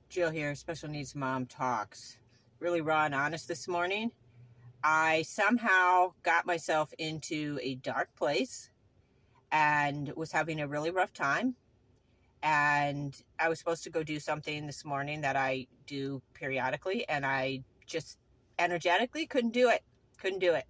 Jill here, Special Needs Mom Talks. Really raw and honest this morning. I somehow got myself into a dark place and was having a really rough time. And I was supposed to go do something this morning that I do periodically, and I just energetically couldn't do it.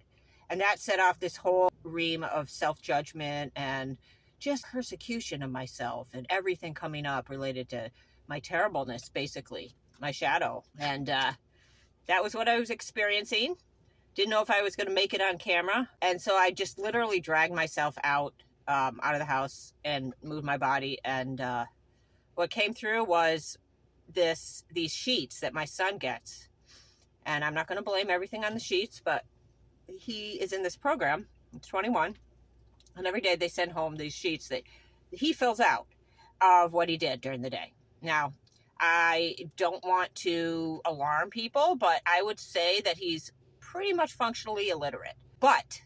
And that set off this whole ream of self-judgment and just persecution of myself and everything coming up related to my terribleness, basically, my shadow. And that was what I was experiencing. Didn't know if I was going to make it on camera. And so I just literally dragged myself out of the house and moved my body. And what came through was these sheets that my son gets. And I'm not going to blame everything on the sheets, but he is in this program. He's 21. And every day they send home these sheets that he fills out of what he did during the day. Now, I don't want to alarm people, but I would say that he's pretty much functionally illiterate. But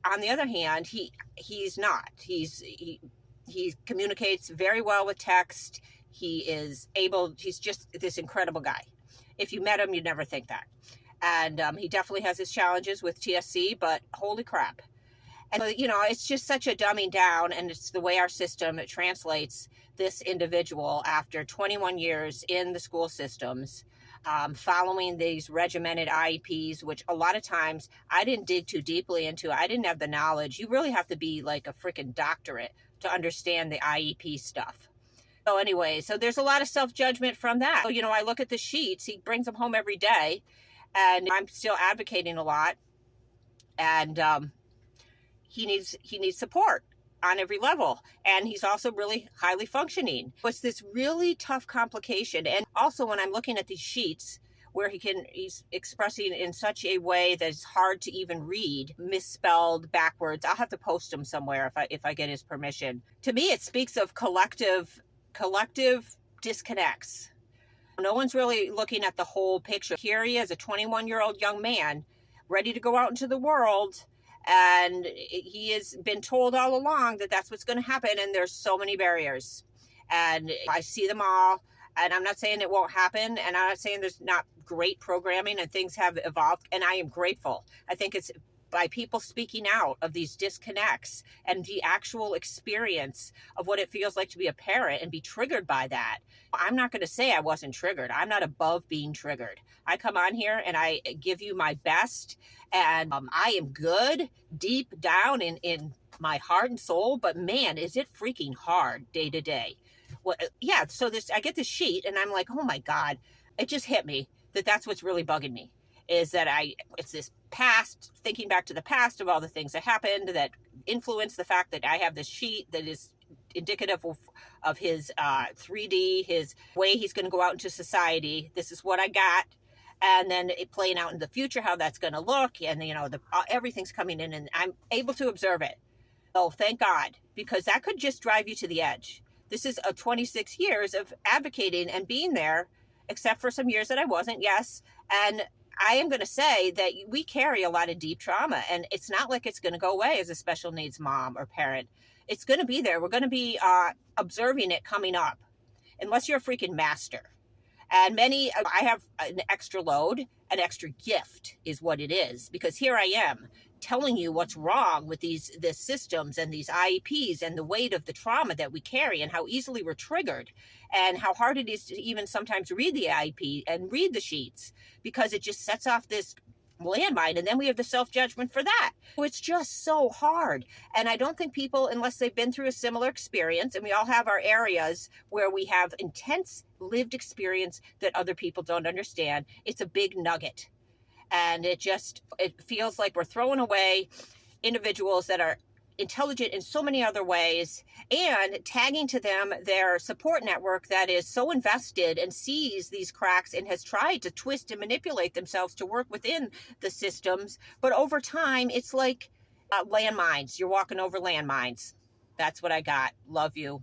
on the other hand, he's not. He communicates very well with text. He's just this incredible guy. If you met him, you'd never think that. And he definitely has his challenges with TSC, but holy crap. And, it's just such a dumbing down, and it's the way our system translates this individual after 21 years in the school systems, following these regimented IEPs, which a lot of times I didn't dig too deeply into. I didn't have the knowledge. You really have to be like a freaking doctorate to understand the IEP stuff. So anyway, so there's a lot of self-judgment from that. So, I look at the sheets. He brings them home every day, and I'm still advocating a lot. And he needs support on every level. And he's also really highly functioning. It's this really tough complication. And also when I'm looking at these sheets where he's expressing in such a way that it's hard to even read, misspelled, backwards. I'll have to post them somewhere if I get his permission. To me, it speaks of collective disconnects. No one's really looking at the whole picture. Here he is, a 21-year-old young man, ready to go out into the world. And he has been told all along that that's what's going to happen. And there's so many barriers. And I see them all. And I'm not saying it won't happen. And I'm not saying there's not great programming and things have evolved. And I am grateful. I think it's by people speaking out of these disconnects and the actual experience of what it feels like to be a parent and be triggered by that. I'm not going to say I wasn't triggered. I'm not above being triggered. I come on here and I give you my best, and I am good deep down in my heart and soul, but man, is it freaking hard day to day. Well, yeah, so I get this sheet and I'm like, oh my God, it just hit me that's what's really bugging me. Is that it's this past, thinking back to the past of all the things that happened that influence the fact that I have this sheet that is indicative of his 3D, his way he's going to go out into society. This is what I got. And then it playing out in the future, how that's going to look. And, everything's coming in and I'm able to observe it. Oh, thank God, because that could just drive you to the edge. This is 26 years of advocating and being there, except for some years that I wasn't. Yes. And I am going to say that we carry a lot of deep trauma, and it's not like it's going to go away as a special needs mom or parent. It's going to be there. We're going to be observing it coming up, unless you're a freaking master. And I have an extra load, an extra gift is what it is, because here I am telling you what's wrong with these systems and these IEPs and the weight of the trauma that we carry and how easily we're triggered and how hard it is to even sometimes read the IEP and read the sheets, because it just sets off this landmine, and then we have the self-judgment for that. It's just so hard. And I don't think people, unless they've been through a similar experience, and we all have our areas where we have intense lived experience that other people don't understand, it's a big nugget. And it feels like we're throwing away individuals that are intelligent in so many other ways and tagging to them their support network that is so invested and sees these cracks and has tried to twist and manipulate themselves to work within the systems. But over time, it's like landmines. You're walking over landmines. That's what I got. Love you.